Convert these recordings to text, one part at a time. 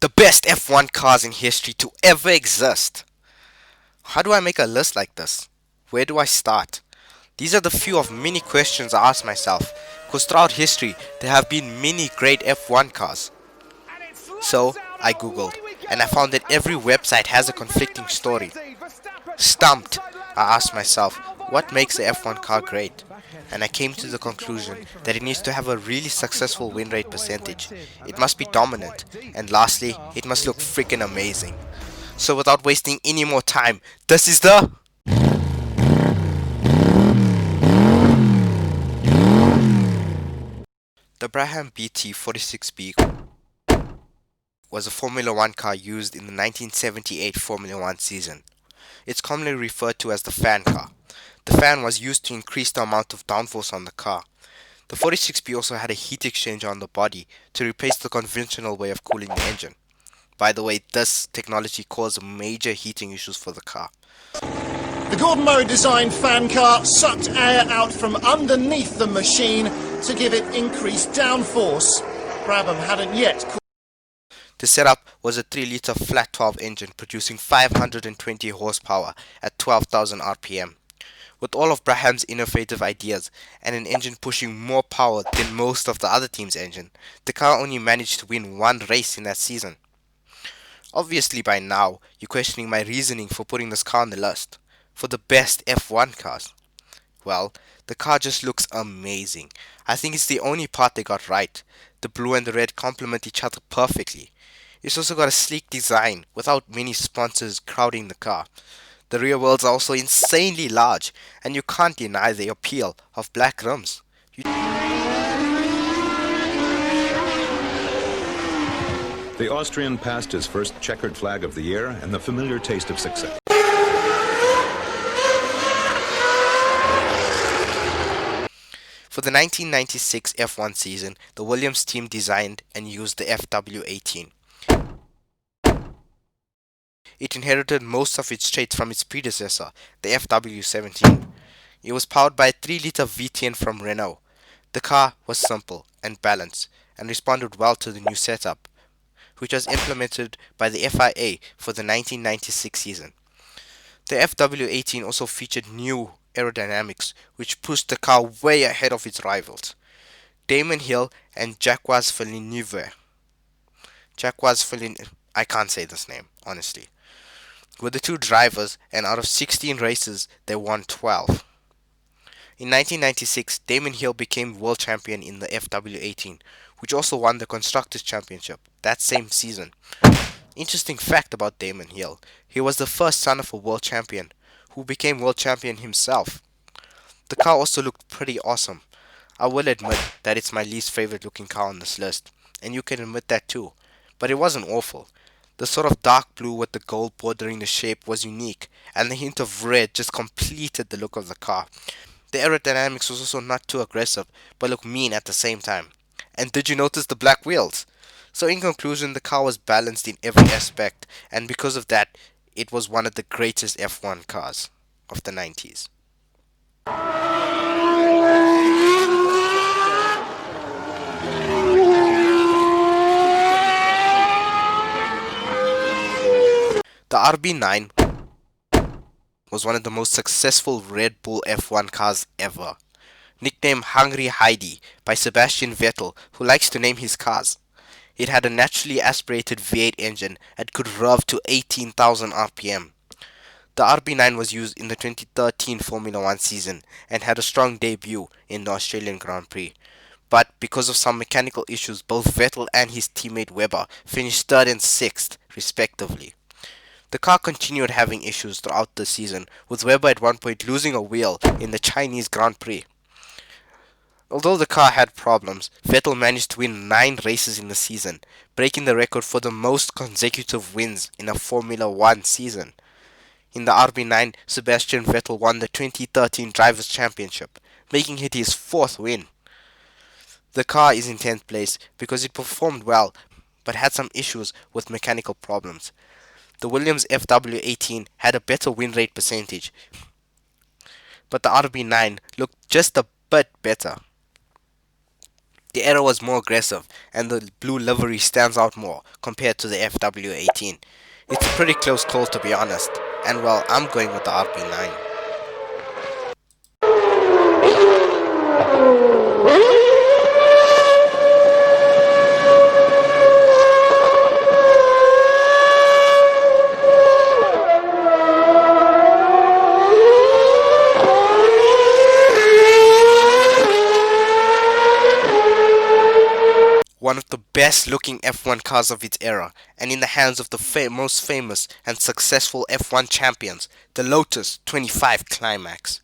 The best F1 cars in history to ever exist. How do I make a list like this? Where do I start? These are the few of many questions I ask myself, because throughout history there have been many great F1 cars. So I googled, and I found that every website has a conflicting story. Stumped, I asked myself, what makes a F1 car great? And I came to the conclusion that it needs to have a really successful win rate percentage. It must be dominant, and lastly, it must look freaking amazing. So without wasting any more time, this is the Brabham BT46B was a Formula One car used in the 1978 Formula One season. It's commonly referred to as the fan car. The fan was used to increase the amount of downforce on the car. The 46B also had a heat exchanger on the body to replace the conventional way of cooling the engine. By the way, this technology caused major heating issues for the car. The Gordon Murray designed fan car sucked air out from underneath the machine to give it increased downforce. Brabham hadn't yet cooled. The setup was a 3-litre flat 12 engine producing 520 horsepower at 12,000 RPM. With all of Brabham's innovative ideas and an engine pushing more power than most of the other team's engine, the car only managed to win one race in that season. Obviously by now, you're questioning my reasoning for putting this car on the list for the best F1 cars. Well, the car just looks amazing. I think it's the only part they got right. The blue and the red complement each other perfectly. It's also got a sleek design without many sponsors crowding the car. The rear wheels are also insanely large, and you can't deny the appeal of black rims. The Austrian passed his first checkered flag of the year and the familiar taste of success. For the 1996 F1 season, the Williams team designed and used the FW18. It inherited most of its traits from its predecessor, the FW17. It was powered by a 3-litre V10 from Renault. The car was simple and balanced and responded well to the new setup, which was implemented by the FIA for the 1996 season. The FW18 also featured new aerodynamics, which pushed the car way ahead of its rivals, Damon Hill and Jacques Villeneuve. I can't say this name, honestly. Were the two drivers, and out of 16 races, they won 12. In 1996, Damon Hill became world champion in the FW18, which also won the Constructors' Championship that same season. Interesting fact about Damon Hill, he was the first son of a world champion, who became world champion himself. The car also looked pretty awesome. I will admit that it's my least favorite looking car on this list, and you can admit that too, but it wasn't awful. The sort of dark blue with the gold bordering the shape was unique, and the hint of red just completed the look of the car. The aerodynamics was also not too aggressive, but looked mean at the same time. And did you notice the black wheels? So in conclusion, the car was balanced in every aspect, and because of that, it was one of the greatest F1 cars of the 90s. The RB9 was one of the most successful Red Bull F1 cars ever. Nicknamed Hungry Heidi by Sebastian Vettel, who likes to name his cars. It had a naturally aspirated V8 engine and could rev to 18,000 RPM. The RB9 was used in the 2013 Formula One season and had a strong debut in the Australian Grand Prix. But because of some mechanical issues, both Vettel and his teammate Webber finished 3rd and 6th, respectively. The car continued having issues throughout the season, with Webber at one point losing a wheel in the Chinese Grand Prix. Although the car had problems, Vettel managed to win 9 races in the season, breaking the record for the most consecutive wins in a Formula One season. In the RB9, Sebastian Vettel won the 2013 Drivers' Championship, making it his 4th win. The car is in 10th place because it performed well, but had some issues with mechanical problems. The Williams FW18 had a better win rate percentage, but the RB9 looked just a bit better. The era was more aggressive, and the blue livery stands out more compared to the FW18. It's a pretty close call to be honest, and well, I'm going with the RB9. One of the best looking F1 cars of its era, and in the hands of the most famous and successful F1 champions, the Lotus 25 Climax.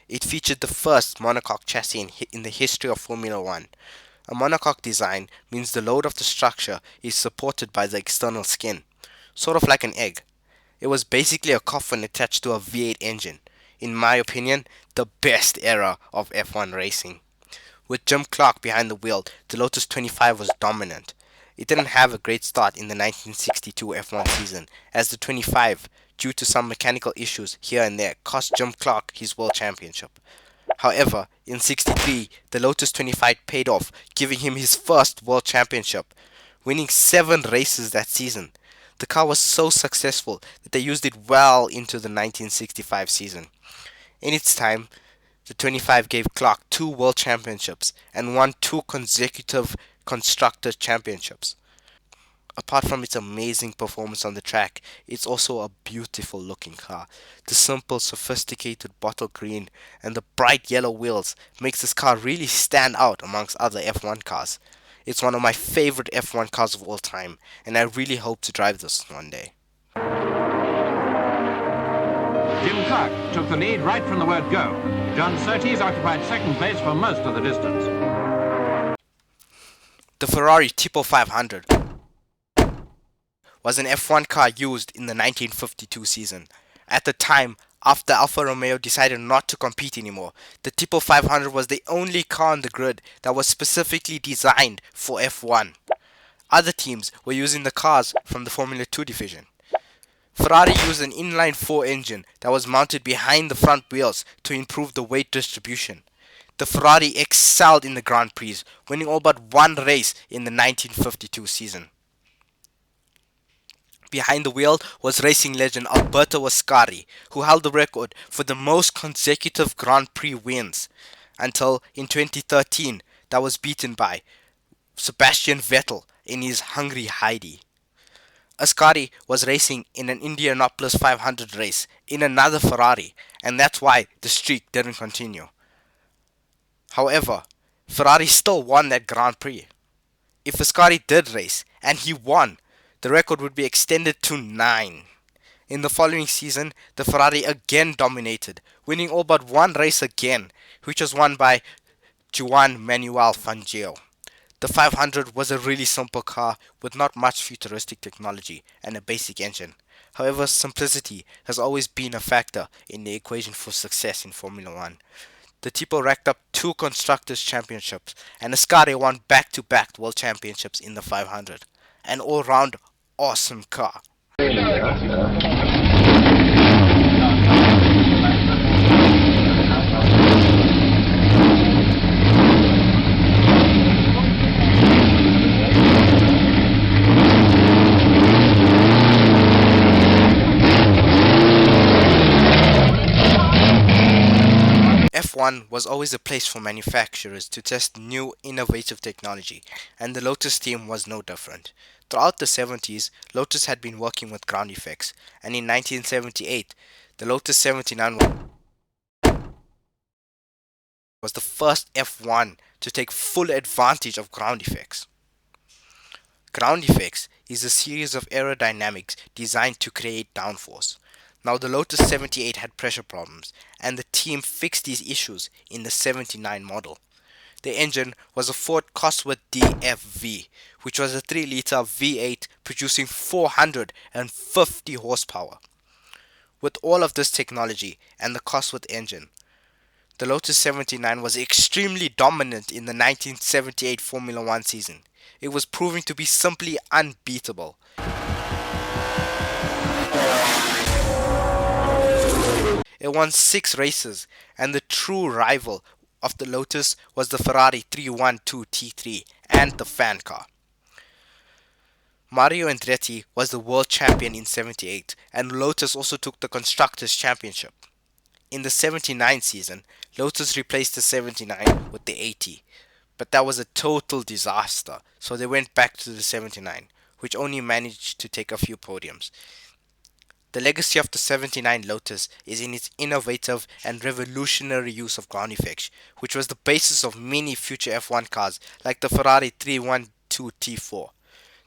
It featured the first monocoque chassis in the history of Formula 1. A monocoque design means the load of the structure is supported by the external skin, sort of like an egg. It was basically a coffin attached to a V8 engine. In my opinion, the best era of F1 racing. With Jim Clark behind the wheel, the Lotus 25 was dominant. It didn't have a great start in the 1962 F1 season, as the 25, due to some mechanical issues here and there, cost Jim Clark his world championship. However, in 63, the Lotus 25 paid off, giving him his first world championship, winning 7 races that season. The car was so successful that they used it well into the 1965 season. In its time, the 25 gave Clark 2 world championships and won 2 consecutive constructor championships. Apart from its amazing performance on the track, it's also a beautiful looking car. The simple, sophisticated bottle green and the bright yellow wheels makes this car really stand out amongst other F1 cars. It's one of my favorite F1 cars of all time, and I really hope to drive this one day. Jim Clark took the lead right from the word go. John Surtees occupied second place for most of the distance. The Ferrari Tipo 500 was an F1 car used in the 1952 season. At the time, after Alfa Romeo decided not to compete anymore, the Tipo 500 was the only car on the grid that was specifically designed for F1. Other teams were using the cars from the Formula 2 division. Ferrari used an inline-4 engine that was mounted behind the front wheels to improve the weight distribution. The Ferrari excelled in the Grand Prix, winning all but one race in the 1952 season. Behind the wheel was racing legend Alberto Ascari, who held the record for the most consecutive Grand Prix wins, until in 2013 that was beaten by Sebastian Vettel in his Hungry Heidi. Ascari was racing in an Indianapolis 500 race in another Ferrari, and that's why the streak didn't continue. However, Ferrari still won that Grand Prix. If Ascari did race and he won, the record would be extended to 9. In the following season, the Ferrari again dominated, winning all but one race again, which was won by Juan Manuel Fangio. The 500 was a really simple car with not much futuristic technology and a basic engine. However, simplicity has always been a factor in the equation for success in Formula 1. The Tipo racked up 2 Constructors' Championships, and Ascari won back-to-back World Championships in the 500. An all-round awesome car. F1 was always a place for manufacturers to test new innovative technology, and the Lotus team was no different. Throughout the 70s, Lotus had been working with ground effects, and in 1978, the Lotus 79 was the first F1 to take full advantage of ground effects. Ground effects is a series of aerodynamics designed to create downforce. Now, the Lotus 78 had pressure problems, and the team fixed these issues in the 79 model. The engine was a Ford Cosworth DFV, which was a 3-liter V8 producing 450 horsepower. With all of this technology and the Cosworth engine, the Lotus 79 was extremely dominant in the 1978 Formula 1 season. It was proving to be simply unbeatable. It won 6 races, and the true rival of the Lotus was the Ferrari 312 T3 and the fan car. Mario Andretti was the world champion in 78, and Lotus also took the Constructors' Championship. In the 79 season, Lotus replaced the 79 with the 80, but that was a total disaster, so they went back to the 79, which only managed to take a few podiums. The legacy of the 79 Lotus is in its innovative and revolutionary use of ground effects, which was the basis of many future F1 cars like the Ferrari 312 T4.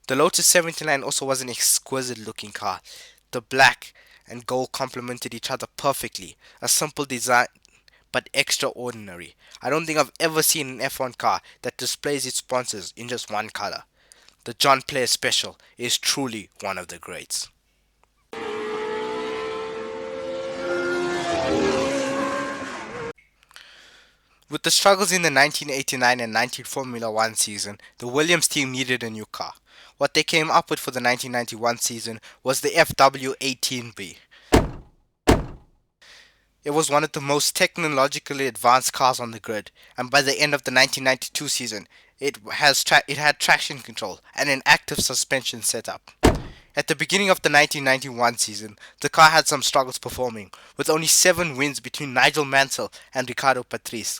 The Lotus 79 also was an exquisite looking car. The black and gold complemented each other perfectly. A simple design but extraordinary. I don't think I've ever seen an F1 car that displays its sponsors in just one color. The John Player Special is truly one of the greats. With the struggles in the 1989 and 19 Formula 1 season, the Williams team needed a new car. What they came up with for the 1991 season was the FW18B. It was one of the most technologically advanced cars on the grid, and by the end of the 1992 season, it had traction control and an active suspension setup. At the beginning of the 1991 season, the car had some struggles performing, with only 7 wins between Nigel Mansell and Riccardo Patrese.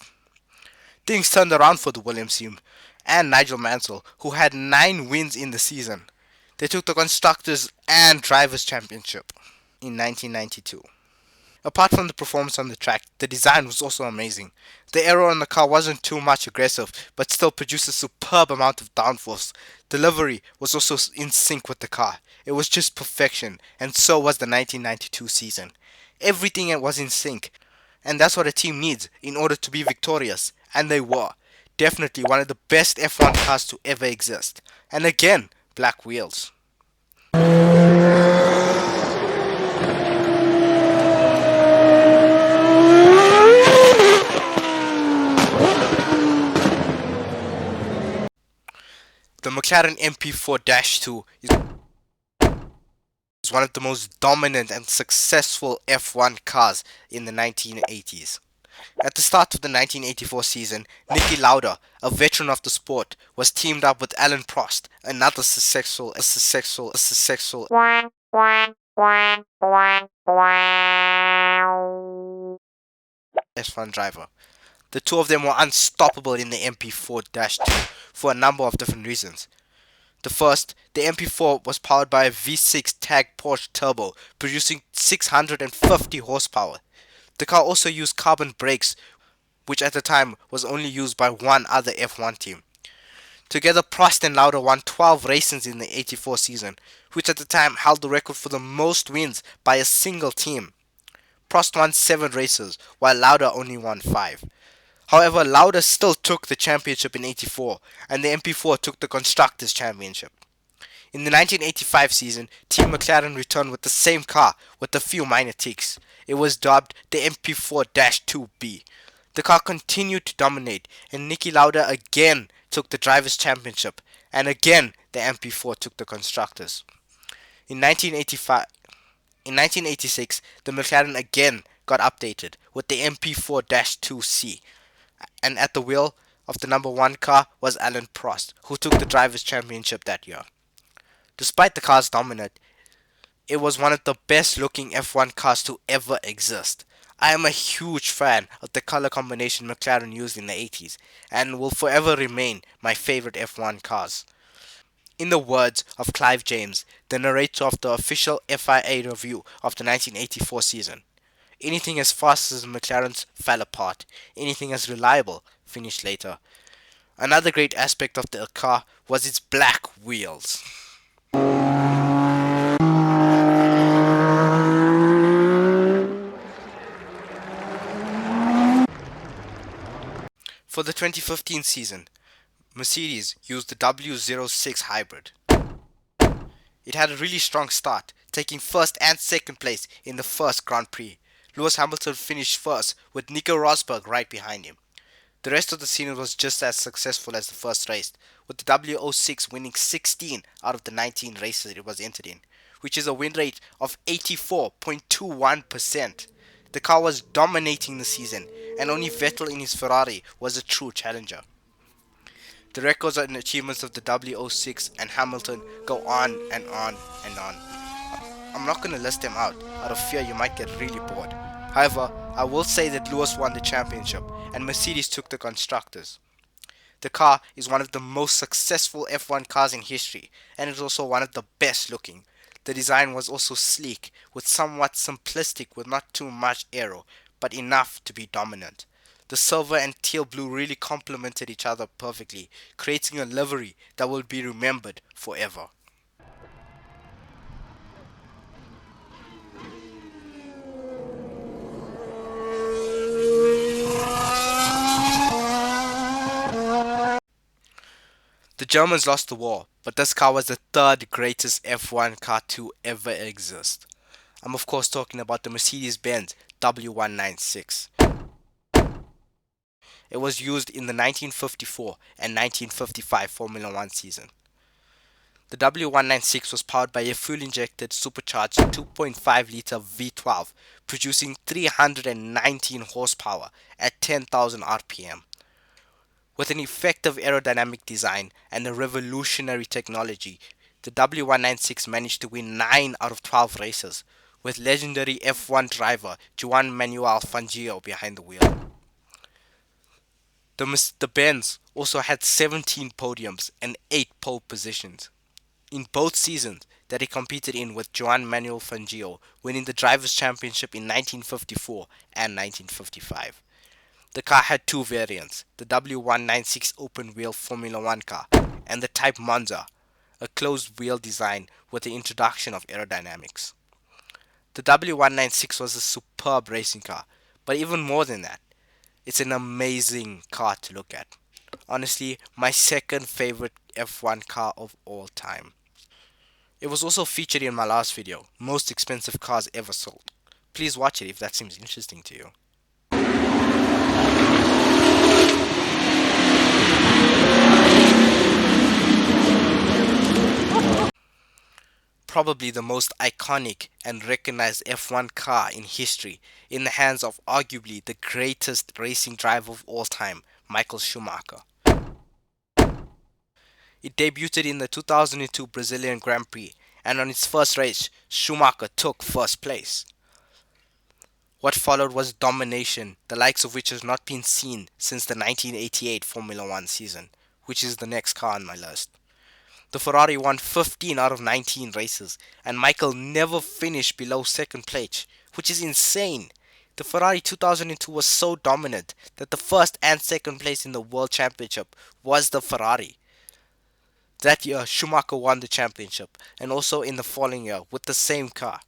Things turned around for the Williams team and Nigel Mansell, who had 9 wins in the season. They took the Constructors' and Drivers' Championship in 1992. Apart from the performance on the track, the design was also amazing. The aero on the car wasn't too much aggressive, but still produced a superb amount of downforce. Delivery was also in sync with the car. It was just perfection, and so was the 1992 season. Everything was in sync, and that's what a team needs in order to be victorious, and they were. Definitely one of the best F1 cars to ever exist. And again, black wheels. The McLaren MP4-2 is one of the most dominant and successful F1 cars in the 1980s. At the start of the 1984 season, Niki Lauda, a veteran of the sport, was teamed up with Alain Prost, another successful F1 driver. The two of them were unstoppable in the MP4-2 for a number of different reasons. The first, the MP4 was powered by a V6 TAG Porsche turbo, producing 650 horsepower. The car also used carbon brakes, which at the time was only used by one other F1 team. Together, Prost and Lauda won 12 races in the 84 season, which at the time held the record for the most wins by a single team. Prost won 7 races, while Lauda only won 5. However, Lauda still took the championship in 84, and the MP4 took the Constructors' Championship. In the 1985 season, Team McLaren returned with the same car with a few minor tweaks. It was dubbed the MP4-2B. The car continued to dominate, and Niki Lauda again took the Drivers' Championship, and again the MP4 took the Constructors. In 1986, the McLaren again got updated with the MP4-2C, and at the wheel of the number 1 car was Alain Prost, who took the Drivers' Championship that year. Despite the car's dominance, it was one of the best looking F1 cars to ever exist. I am a huge fan of the color combination McLaren used in the 80s, and will forever remain my favorite F1 cars. In the words of Clive James, the narrator of the official FIA review of the 1984 season, anything as fast as McLaren's fell apart. Anything as reliable finished later. Another great aspect of the car was its black wheels. For the 2015 season, Mercedes used the W06 hybrid. It had a really strong start, taking first and second place in the first Grand Prix. Lewis Hamilton finished first, with Nico Rosberg right behind him. The rest of the season was just as successful as the first race, with the W06 winning 16 out of the 19 races it was entered in, which is a win rate of 84.21%. The car was dominating the season, and only Vettel in his Ferrari was a true challenger. The records and achievements of the W06 and Hamilton go on and on and on. I'm not going to list them out of fear you might get really bored. However, I will say that Lewis won the championship and Mercedes took the constructors. The car is one of the most successful F1 cars in history, and is also one of the best looking. The design was also sleek, with somewhat simplistic with not too much aero, but enough to be dominant. The silver and teal blue really complemented each other perfectly, creating a livery that will be remembered forever. The Germans lost the war, but this car was the third greatest F1 car to ever exist. I'm of course talking about the Mercedes-Benz W196. It was used in the 1954 and 1955 Formula 1 season. The W196 was powered by a fuel-injected supercharged 2.5-litre V12, producing 319 horsepower at 10,000 RPM. With an effective aerodynamic design and a revolutionary technology, the W196 managed to win 9 out of 12 races, with legendary F1 driver Juan Manuel Fangio behind the wheel. The Benz also had 17 podiums and 8 pole positions in both seasons that he competed in, with Juan Manuel Fangio winning the Drivers' Championship in 1954 and 1955. The car had two variants, the W196 open-wheel Formula 1 car and the Type Monza, a closed-wheel design with the introduction of aerodynamics. The W196 was a superb racing car, but even more than that, it's an amazing car to look at. Honestly, my second favorite F1 car of all time. It was also featured in my last video, most expensive cars ever sold. Please watch it if that seems interesting to you. Probably the most iconic and recognized F1 car in history, in the hands of arguably the greatest racing driver of all time, Michael Schumacher. It debuted in the 2002 Brazilian Grand Prix, and on its first race, Schumacher took first place. What followed was domination, the likes of which has not been seen since the 1988 Formula 1 season, which is the next car on my list. The Ferrari won 15 out of 19 races, and Michael never finished below second place, which is insane. The Ferrari 2002 was so dominant that the first and second place in the World Championship was the Ferrari. That year, Schumacher won the championship, and also in the following year with the same car.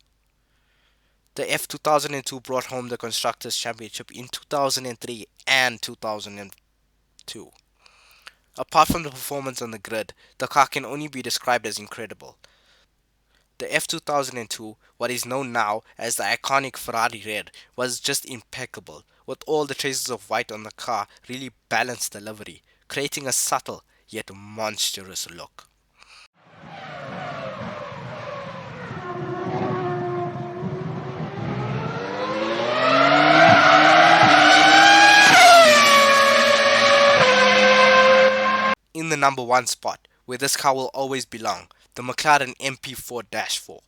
The F2002 brought home the Constructors' Championship in 2003 and 2002. Apart from the performance on the grid, the car can only be described as incredible. The F2002, what is known now as the iconic Ferrari red, was just impeccable, with all the traces of white on the car really balanced the livery, creating a subtle yet monstrous look. In the number one spot, where this car will always belong, the McLaren MP4-4.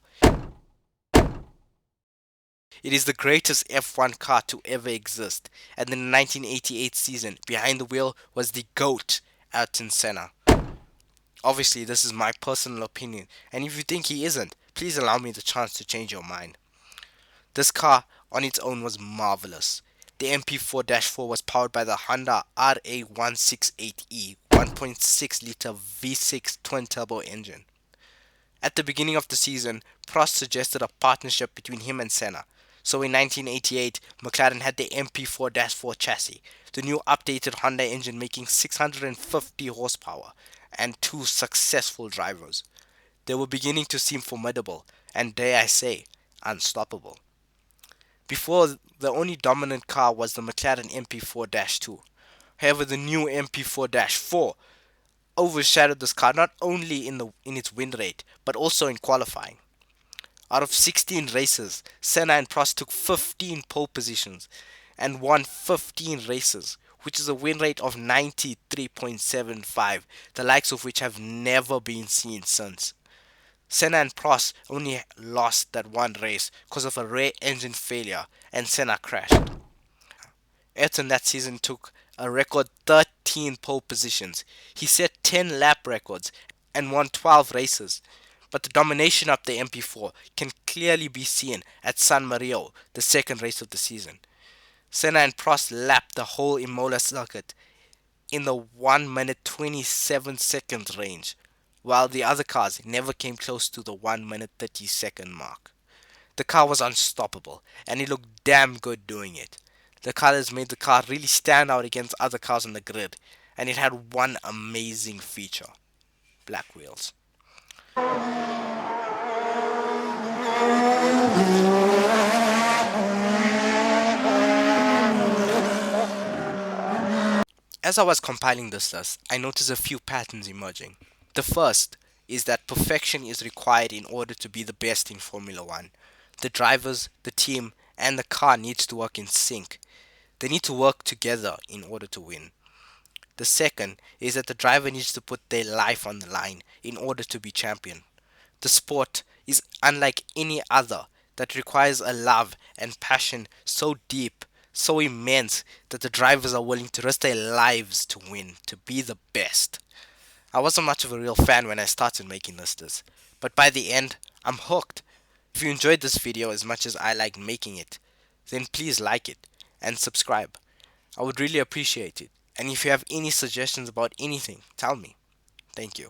It is the greatest F1 car to ever exist, and in the 1988 season, behind the wheel was the GOAT, Ayrton Senna. Obviously, this is my personal opinion, and if you think he isn't, please allow me the chance to change your mind. This car on its own was marvelous. The MP4-4 was powered by the Honda RA168E 1.6-litre V6 twin-turbo engine. At the beginning of the season, Prost suggested a partnership between him and Senna. So in 1988, McLaren had the MP4-4 chassis, the new updated Honda engine making 650 horsepower, and two successful drivers. They were beginning to seem formidable, and dare I say, unstoppable. Before, the only dominant car was the McLaren MP4-2. However, the new MP4-4 overshadowed this car not only in its win rate, but also in qualifying. Out of 16 races, Senna and Prost took 15 pole positions, and won 15 races, which is a win rate of 93.75, the likes of which have never been seen since. Senna and Prost only lost that one race because of a rare engine failure, and Senna crashed. Ayrton that season took a record 13 pole positions. He set 10 lap records and won 12 races. But the domination of the MP4 can clearly be seen at San Marino, the second race of the season. Senna and Prost lapped the whole Imola circuit in the 1 minute 27 seconds range, while the other cars never came close to the 1 minute 30-second mark. The car was unstoppable, and it looked damn good doing it. The colors made the car really stand out against other cars on the grid, and it had one amazing feature: black wheels. As I was compiling this list, I noticed a few patterns emerging. The first is that perfection is required in order to be the best in Formula One. The drivers, the team, and the car needs to work in sync. They need to work together in order to win. The second is that the driver needs to put their life on the line in order to be champion. The sport is unlike any other that requires a love and passion so deep, so immense, that the drivers are willing to risk their lives to win, to be the best. I wasn't much of a real fan when I started making lists, but by the end, I'm hooked. If you enjoyed this video as much as I liked making it, then please like it and subscribe. I would really appreciate it. And if you have any suggestions about anything, tell me. Thank you.